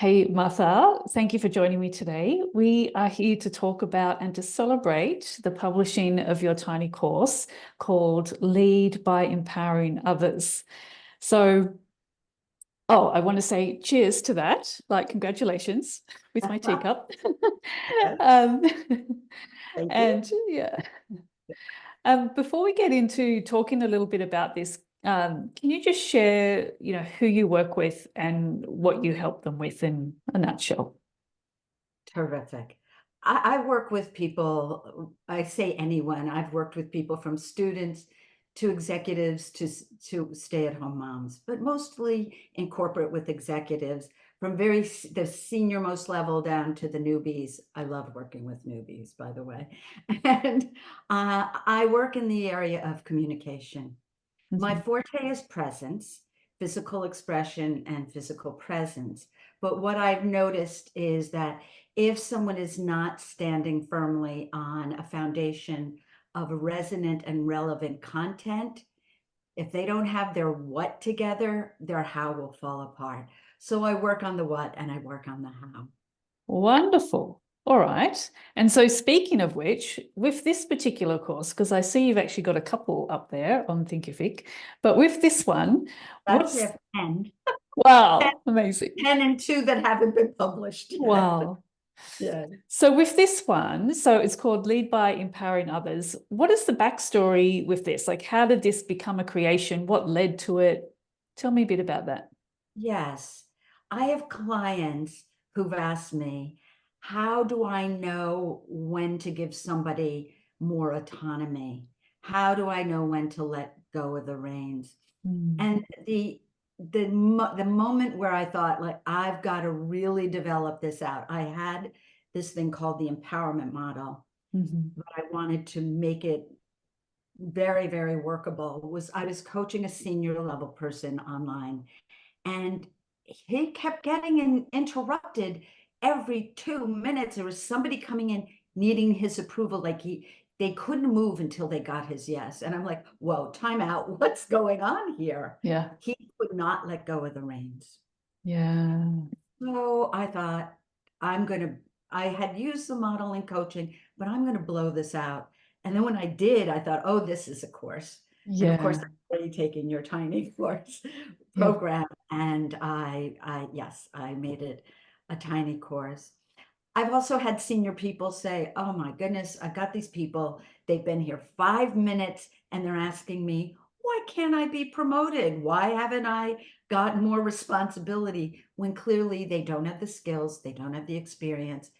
Hey, Martha, thank you for joining me today. We are here to talk about and to celebrate the publishing of your tiny course called Lead by Empowering Others. So, I want to say cheers to that, like congratulations with my teacup. Yes, um, thank you. and yeah, before we get into talking a little bit about this, can you just share, who you work with and what you help them with in a nutshell? Terrific. I work with people, I say anyone. I've worked with people from students to executives to stay-at-home moms, but mostly in corporate with executives from the senior most level down to the newbies. I love working with newbies, by the way. And I work in the area of communication. My Mhm. forte is presence, physical expression, and physical presence. But what I've noticed is that if someone is not standing firmly on a foundation of resonant and relevant content, if they don't have their what together, their how will fall apart. So I work on the what and I work on the how. Wonderful. All right. And so, speaking of which, with this particular course, because I see you've actually got a couple up there on Thinkific, but with this one, Actually, I what's have 10, wow, amazing. 10 and two that haven't been published yet. Wow. Yeah. So, with this one, so it's called Lead by Empowering Others. What is the backstory with this? Like, how did this become a creation? What led to it? Tell me a bit about that. Yes. I have clients who've asked me, how do I know when to give somebody more autonomy? How do I know when to let go of the reins? Mm. And the moment where I thought, like, I've got to really develop this out. I had this thing called the empowerment model, Mhm. but I wanted to make it very, very workable. I was coaching a senior level person online, and he kept getting interrupted every 2 minutes. There was somebody coming in needing his approval, like they couldn't move until they got his yes. And I'm like, whoa, time out. What's going on here? Yeah. He could not let go of the reins. Yeah. So I thought, I had used the model in coaching, but I'm gonna blow this out. And then when I did, I thought, oh, this is a course. And of course, Yeah. I'm already taking your tiny course Yeah. program. And yes, I made it a tiny course. I've also had senior people say, oh my goodness, I've got these people, they've been here 5 minutes and they're asking me, why can't I be promoted? Why haven't I got more responsibility, when clearly they don't have the skills, they don't have the experience,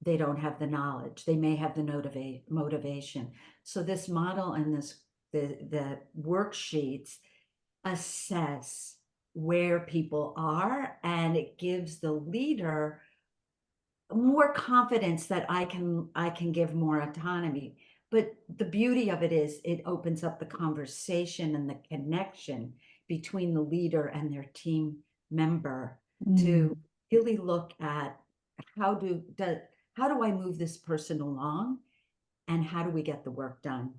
they don't have the knowledge. They may have the motivation. So this model and the worksheets assess where people are, and it gives the leader more confidence that I can give more autonomy. But the beauty of it is it opens up the conversation and the connection between the leader and their team member Mm. to really look at how how do I move this person along, and how do we get the work done?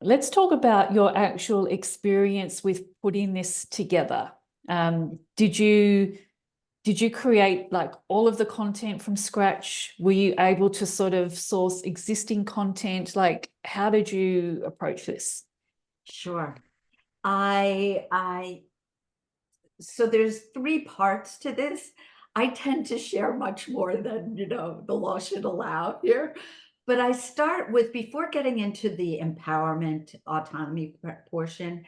Let's talk about your actual experience with putting this together. Did you create like all of the content from scratch? Were you able to sort of source existing content? Like, how did you approach this? Sure. I So there's three parts to this. I tend to share much more than, the law should allow here. But I start with, before getting into the empowerment autonomy portion,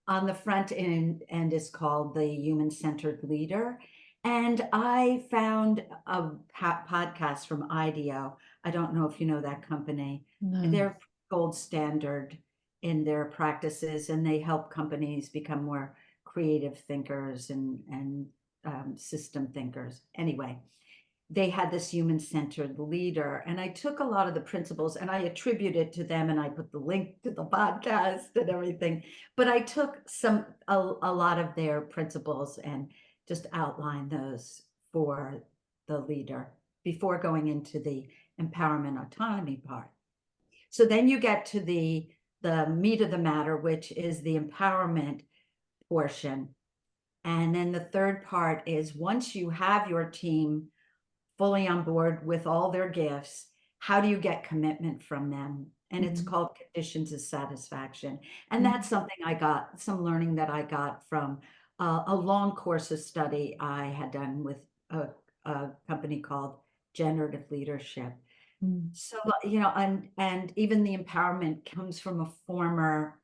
on the front end is called the human-centered leader. And I found a podcast from IDEO. I don't know if you know that company. No. They're gold standard in their practices, and they help companies become more creative thinkers and system thinkers. Anyway, they had this human-centered leader, and I took a lot of the principles and I attribute it to them, and I put the link to the podcast and everything. But I took a lot of their principles and just outlined those for the leader before going into the empowerment autonomy part. So then you get to the meat of the matter, which is the empowerment portion. And then the third part is once you have your team fully on board with all their gifts, how do you get commitment from them? And it's called conditions of satisfaction. And that's something I got, some learning that I got from a long course of study I had done with a company called Generative Leadership. So, you know, and even the empowerment comes from a former,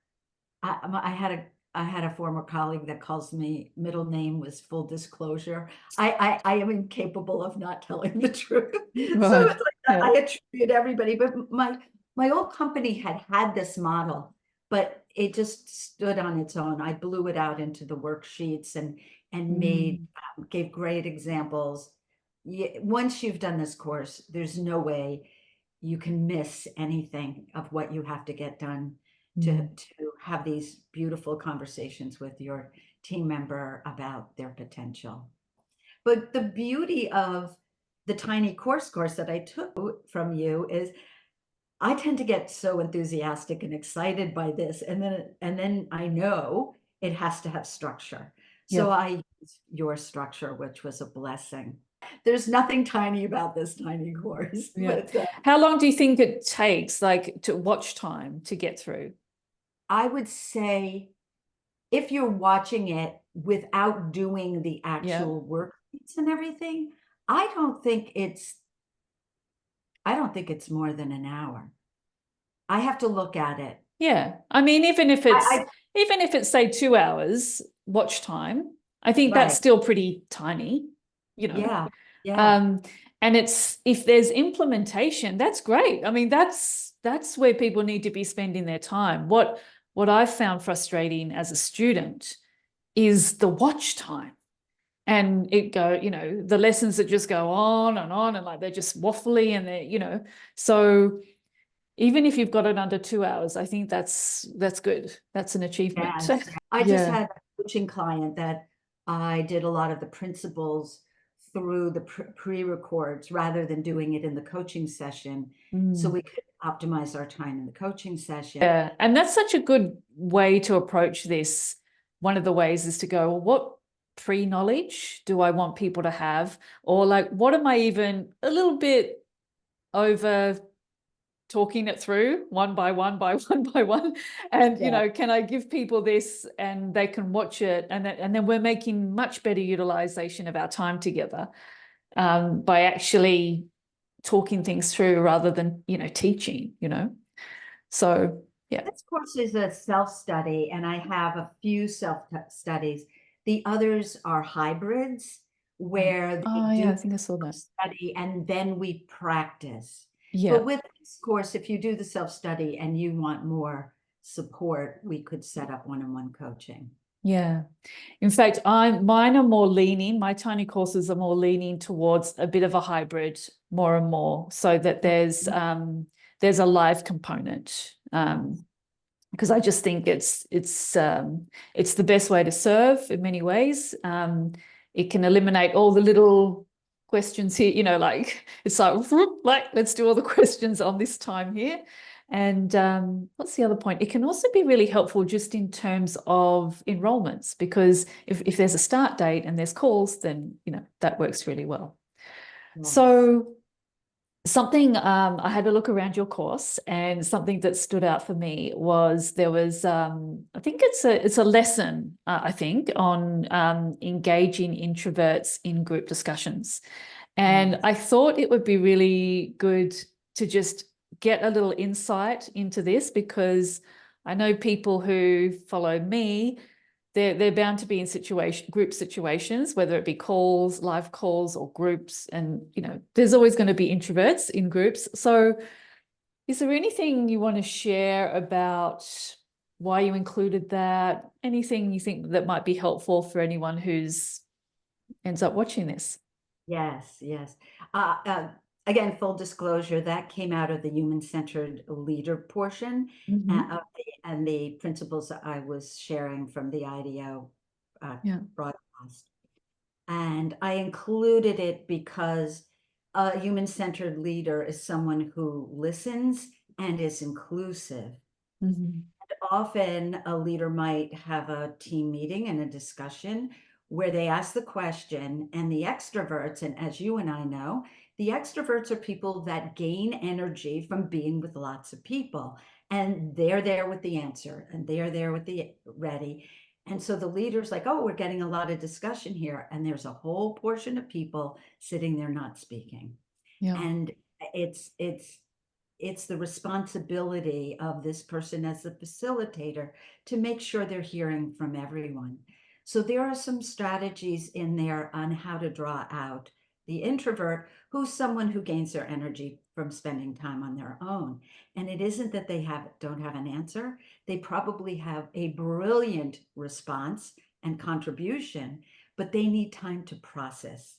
I had a former colleague that calls me middle name was full disclosure. I am incapable of not telling the truth. So Right. it's like Yeah. I attribute everybody, but my old company had this model, but it just stood on its own. I blew it out into the worksheets and made gave great examples. Once you've done this course, there's no way you can miss anything of what you have to get done to have these beautiful conversations with your team member about their potential. But the beauty of the tiny course that I took from you is I tend to get so enthusiastic and excited by this, and then I know it has to have structure. So Yep. I used your structure, which was a blessing. There's nothing tiny about this tiny course, Yeah. but How long do you think it takes, like, to watch time to get through? I would say if you're watching it without doing the Yeah. actual worksheets and everything, I don't think it's more than an hour. I have to look at it. Yeah. I mean, even if it's I even if it's say 2 hours watch time, I think that's right. still pretty tiny, you know. Yeah. Yeah. Um, and it's if there's implementation, that's great. I mean, that's where people need to be spending their time. What I found frustrating as a student is the watch time. And the lessons that just go on and like they're just waffly and they're. So even if you've got it under 2 hours, I think that's good. That's an achievement. Yes. I just Yeah. had a coaching client that I did a lot of the principles through the pre-records rather than doing it in the coaching session. So we could optimize our time in the coaching session. Yeah. And that's such a good way to approach this. One of the ways is to go, well, what pre-knowledge do I want people to have? Or like, what am I even a little bit over talking it through one by one by one by one? And, can I give people this and they can watch it? And then we're making much better utilization of our time together by actually talking things through rather than, teaching, So, yeah. This course is a self-study, and I have a few self-studies. The others are hybrids where they Oh, yeah, do I think I saw that. study and then we practice. Yeah. But with this course, if you do the self-study and you want more support, we could set up one-on-one coaching. Yeah. In fact, mine are more leaning, my tiny courses are more leaning towards a bit of a hybrid more and more, so that there's a live component. Because I just think it's the best way to serve in many ways. It can eliminate all the little questions here, like it's like let's do all the questions on this time here. And what's the other point? It can also be really helpful just in terms of enrollments, because if there's a start date and there's calls, then that works really well. Yes. So something I had a look around your course, and something that stood out for me was there was I think it's a lesson I think on engaging introverts in group discussions, and I thought it would be really good to just get a little insight into this, because I know people who follow me, they're bound to be in group situations, whether it be calls, live calls, or groups, and there's always going to be introverts in groups. So is there anything you want to share about why you included that? Anything you think that might be helpful for anyone who's ends up watching this? Yes, yes. Again, full disclosure, that came out of the human-centered leader portion and the principles that I was sharing from the IDEO broadcast. And I included it because a human-centered leader is someone who listens and is inclusive. Often a leader might have a team meeting and a discussion where they ask the question, and the extroverts, and as you and I know, the extroverts are people that gain energy from being with lots of people, and they're there with the answer, and they're there with the ready. And so the leader's like, oh, we're getting a lot of discussion here, and there's a whole portion of people sitting there not speaking. Yeah. And it's the responsibility of this person as the facilitator to make sure they're hearing from everyone. So there are some strategies in there on how to draw out the introvert, who's someone who gains their energy from spending time on their own. And it isn't that they don't have an answer. They probably have a brilliant response and contribution, but they need time to process.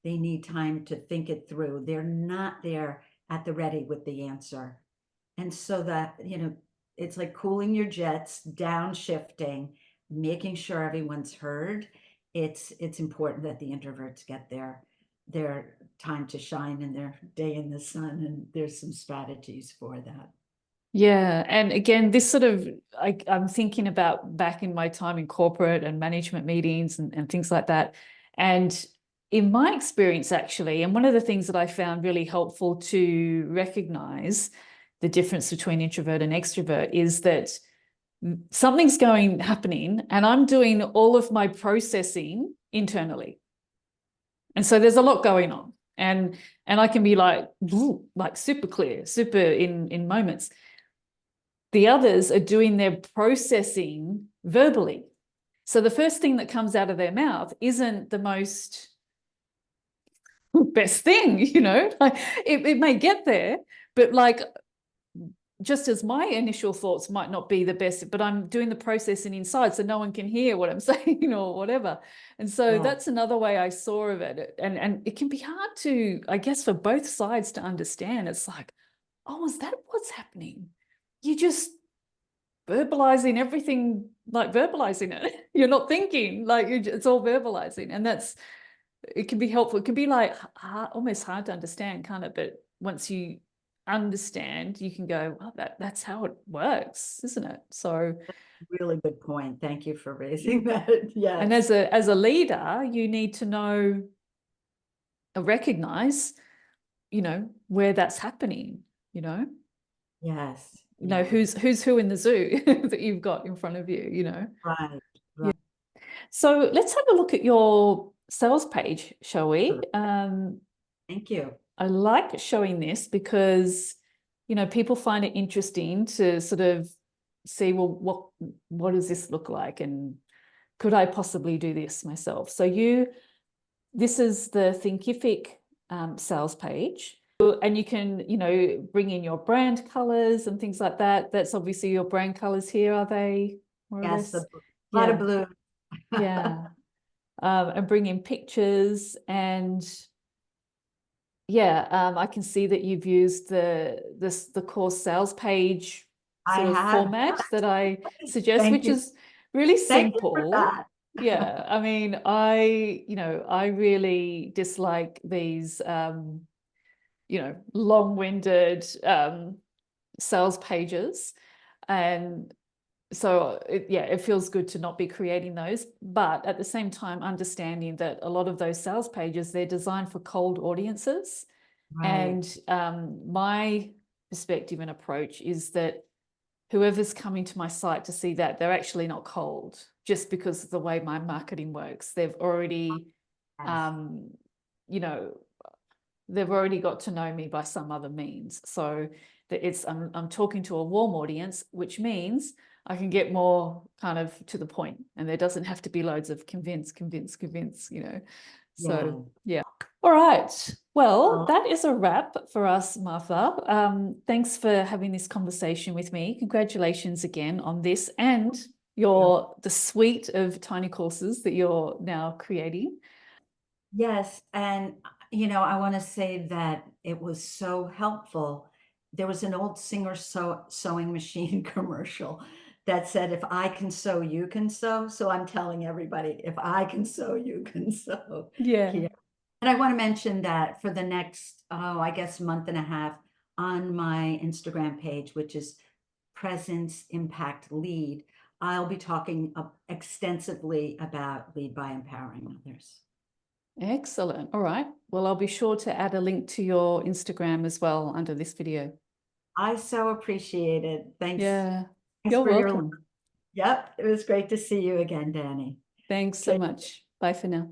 They need time to think it through. They're not there at the ready with the answer. And so that, it's like cooling your jets, downshifting, making sure everyone's heard. It's important that the introverts get their time to shine and their day in the sun. And there's some strategies for that. Yeah. And again, this sort of, I'm thinking about back in my time in corporate and management meetings and things like that. And in my experience, actually, and one of the things that I found really helpful to recognize the difference between introvert and extrovert is that something's happening and I'm doing all of my processing internally. And so there's a lot going on. And I can be like super clear, super in moments. The others are doing their processing verbally. So the first thing that comes out of their mouth isn't the most best thing, like it may get there, but like just as my initial thoughts might not be the best, but I'm doing the processing inside so no one can hear what I'm saying or whatever. And so that's another way I saw of it. And it can be hard to, I guess, for both sides to understand. It's like, oh, is that what's happening? You just verbalizing everything, like verbalizing it. You're not thinking, like it's all verbalizing. And it can be helpful. It can be like almost hard to understand, can't it? But once you understand, you can go, well, that's how it works, isn't it? So really good point. Thank you for raising that. Yes. And as a leader, you need to know or recognize, where that's happening, Yes. who's who in the zoo that you've got in front of you, Right. Yeah. So let's have a look at your sales page, shall we? Sure. Thank you. I like showing this because, people find it interesting to sort of see, well, what does this look like? And could I possibly do this myself? So this is the Thinkific sales page. And you can, bring in your brand colors and things like that. That's obviously your brand colors here, are they? Yes, a lot of blue. Yeah. And bring in pictures and I can see that you've used the course sales page sort of format that I suggest, which is really simple. Yeah, I mean, I really dislike these, long-winded sales pages, and so it feels good to not be creating those, but at the same time understanding that a lot of those sales pages, they're designed for cold audiences. Right. And my perspective and approach is that whoever's coming to my site to see that, they're actually not cold just because of the way my marketing works. They've already they've already got to know me by some other means. So that I'm talking to a warm audience, which means I can get more kind of to the point, and there doesn't have to be loads of convince. So yeah. All right. Well, that is a wrap for us, Martha. Thanks for having this conversation with me. Congratulations again on this and the suite of tiny courses that you're now creating. Yes. And, I want to say that it was so helpful. There was an old Singer sewing machine commercial that said, if I can sew, you can sew. So I'm telling everybody, if I can sew, you can sew. Yeah. Here. And I want to mention that for the next, I guess, month and a half on my Instagram page, which is Presence Impact Lead, I'll be talking extensively about Lead by Empowering Others. Excellent. All right. Well, I'll be sure to add a link to your Instagram as well under this video. I so appreciate it. Thanks. Yeah, Thanks you're for your. welcome. Yep, it was great to see you again, Danny. Thanks so much. Bye for now.